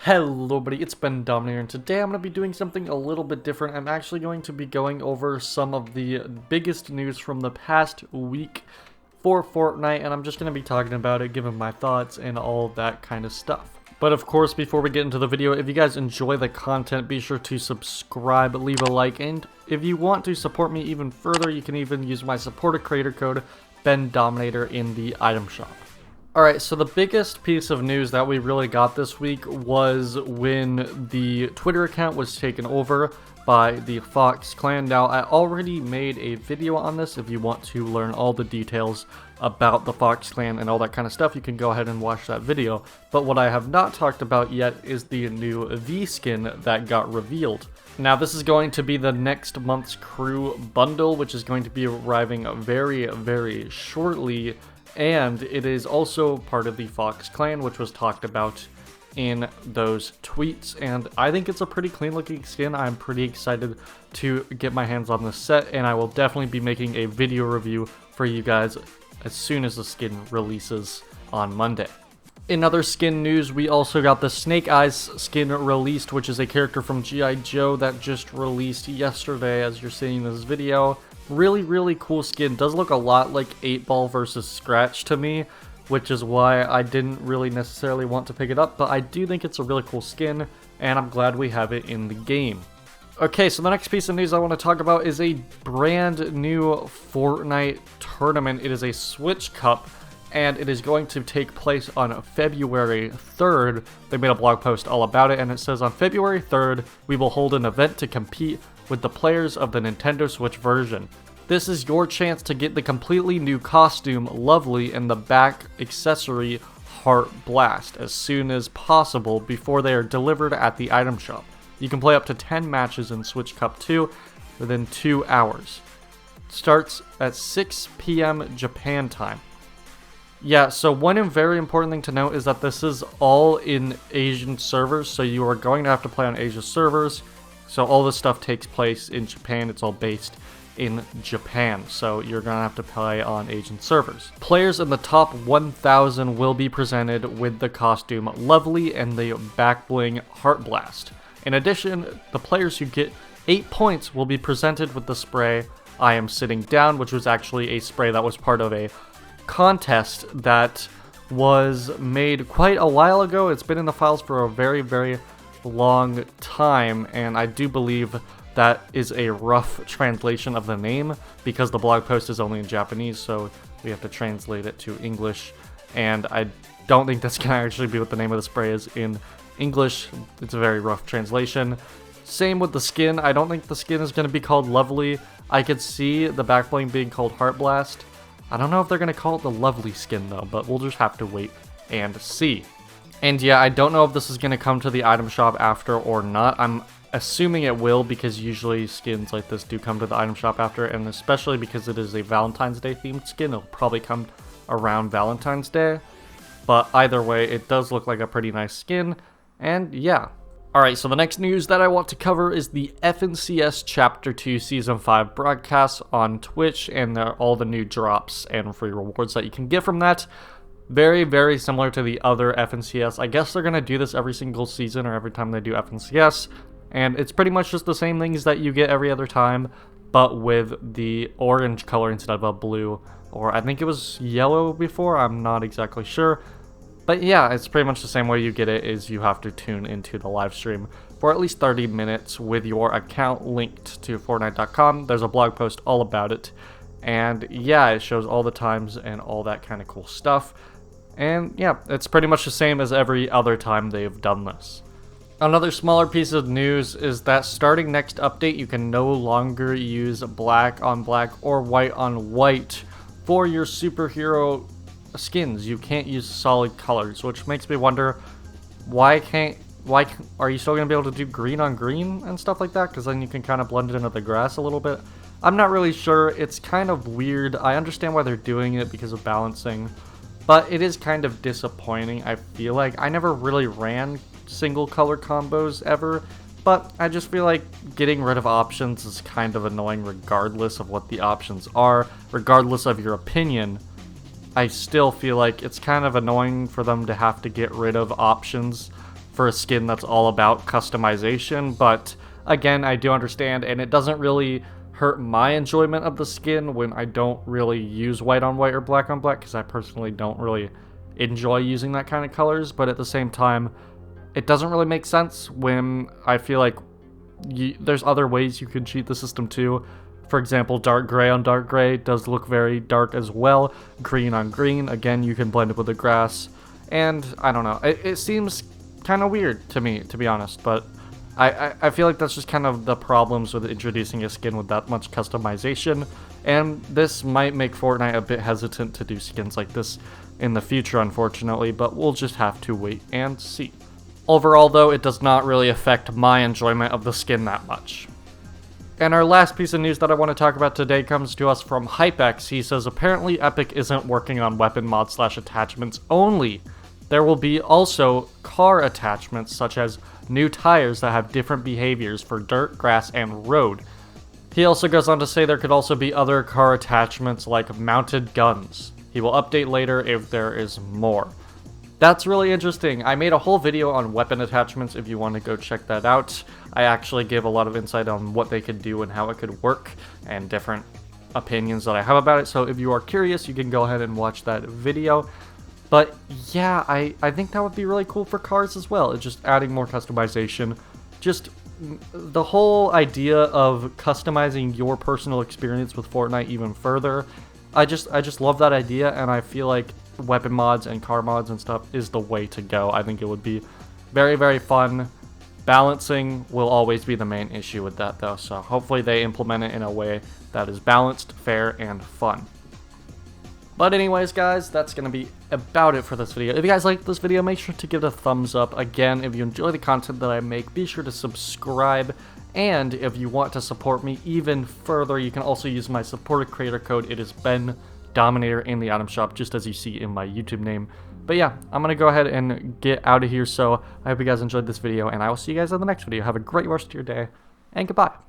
Hello buddy, it's Bendominator, and today I'm going to be doing something a little bit different. I'm actually going to be going over some of the biggest news from the past week for Fortnite, and I'm just going to be talking about it, giving my thoughts and all that kind of stuff. But of course, before we get into the video, if you guys enjoy the content, be sure to subscribe, leave a like, and if you want to support me even further, you can even use my supporter creator code, Bendominator, in the item shop. Alright, so the biggest piece of news that we really got this week was when the Twitter account was taken over by the Fox clan. Now, I already made a video on this. If you want to learn all the details about the Fox clan and all that kind of stuff, you can go ahead and watch that video. But what I have not talked about yet is the new V skin that got revealed. Now, this is going to be the next month's crew bundle, which is going to be arriving very, very shortly. And it is also part of the Fox clan, which was talked about in those tweets. And I think it's a pretty clean looking skin. I'm pretty excited to get my hands on this set, and I will definitely be making a video review for you guys as soon as the skin releases on Monday. In other skin news, we also got the Snake Eyes skin released, which is a character from G.I. Joe that just released yesterday as you're seeing this video. Really cool skin. Does look a lot like 8-Ball versus Scratch to me, which is why I didn't really necessarily want to pick it up, but I do think it's a really cool skin, and I'm glad we have it in the game. Okay, so the next piece of news I want to talk about is a brand new Fortnite tournament. It is a Switch Cup, and it is going to take place on February 3rd. They made a blog post all about it, and it says, on February 3rd, we will hold an event to compete with the players of the Nintendo Switch version. This is your chance to get the completely new costume, Lovely, and the back accessory, Heart Blast, as soon as possible before they are delivered at the item shop. You can play up to 10 matches in Switch Cup 2 within 2 hours. Starts at 6 p.m. Japan time. Yeah, so one very important thing to note is that this is all in Asian servers, so you are going to have to play on Asia servers. So all this stuff takes place in Japan. It's all based in Japan, so you're going to have to play on Asian servers. Players in the top 1,000 will be presented with the costume Lovely and the back bling Heart Blast. In addition, the players who get 8 points will be presented with the spray I Am Sitting Down, which was actually a spray that was part of a contest that was made quite a while ago. It's been in the files for a very long time, and I do believe that is a rough translation of the name because the blog post is only in Japanese, so we have to translate it to English, and I don't think that's gonna actually be what the name of the spray is in English. It's a very rough translation. Same with the skin. I don't think the skin is gonna be called Lovely. I could see the back bling being called Heart Blast. I don't know if they're gonna call it the Lovely skin though, but we'll just have to wait and see. And yeah, I don't know if this is going to come to the item shop after or not. I'm assuming it will, because usually skins like this do come to the item shop after, and especially because it is a Valentine's Day themed skin, it'll probably come around Valentine's Day. But either way, it does look like a pretty nice skin, and yeah. Alright, so the next news that I want to cover is the FNCS Chapter 2 Season 5 broadcasts on Twitch, and all the new drops and free rewards that you can get from that. Very similar to the other FNCS. I guess they're going to do this every single season or every time they do FNCS. And it's pretty much just the same things that you get every other time, but with the orange color instead of a blue. Or I think it was yellow before, I'm not exactly sure. But yeah, it's pretty much the same way you get it, is you have to tune into the live stream for at least 30 minutes with your account linked to Fortnite.com. There's a blog post all about it. And yeah, it shows all the times and all that kind of cool stuff. And yeah, it's pretty much the same as every other time they've done this. Another smaller piece of news is that starting next update, you can no longer use black on black or white on white for your superhero skins. You can't use solid colors, which makes me wonder, why are you still going to be able to do green on green and stuff like that? Because then you can kind of blend it into the grass a little bit. I'm not really sure. It's kind of weird. I understand why they're doing it because of balancing, but it is kind of disappointing. I feel like I never really ran single color combos ever, but I just feel like getting rid of options is kind of annoying regardless of what the options are, regardless of your opinion. I still feel like it's kind of annoying for them to have to get rid of options for a skin that's all about customization, but again, I do understand, and it doesn't really hurt my enjoyment of the skin when I don't really use white on white or black on black, because I personally don't really enjoy using that kind of colors. But at the same time, it doesn't really make sense when I feel like there's other ways you can cheat the system too. For example, dark gray on dark gray does look very dark as well. Green on green, again, you can blend it with the grass. And I don't know, it seems kind of weird to me, to be honest, but I feel like that's just kind of the problems with introducing a skin with that much customization, and this might make Fortnite a bit hesitant to do skins like this in the future, unfortunately, but we'll just have to wait and see. Overall, though, it does not really affect my enjoyment of the skin that much. And our last piece of news that I want to talk about today comes to us from HypeX. He says, apparently Epic isn't working on weapon mod / attachments only. There will be also car attachments, such as new tires that have different behaviors for dirt, grass, and road. He also goes on to say there could also be other car attachments like mounted guns. He will update later if there is more. That's really interesting. I made a whole video on weapon attachments if you want to go check that out. I actually give a lot of insight on what they could do and how it could work and different opinions that I have about it. So if you are curious, you can go ahead and watch that video. But yeah, I think that would be really cool for cars as well. It's just adding more customization. Just the whole idea of customizing your personal experience with Fortnite even further. I just love that idea, and I feel like weapon mods and car mods and stuff is the way to go. I think it would be very, very fun. Balancing will always be the main issue with that, though, so hopefully they implement it in a way that is balanced, fair, and fun. But anyways, guys, that's going to be about it for this video. If you guys like this video, make sure to give it a thumbs up. Again, if you enjoy the content that I make, be sure to subscribe. And if you want to support me even further, you can also use my supporter creator code. It is Bendominator in the item shop, just as you see in my YouTube name. But yeah, I'm going to go ahead and get out of here. So I hope you guys enjoyed this video, and I will see you guys in the next video. Have a great rest of your day, and goodbye.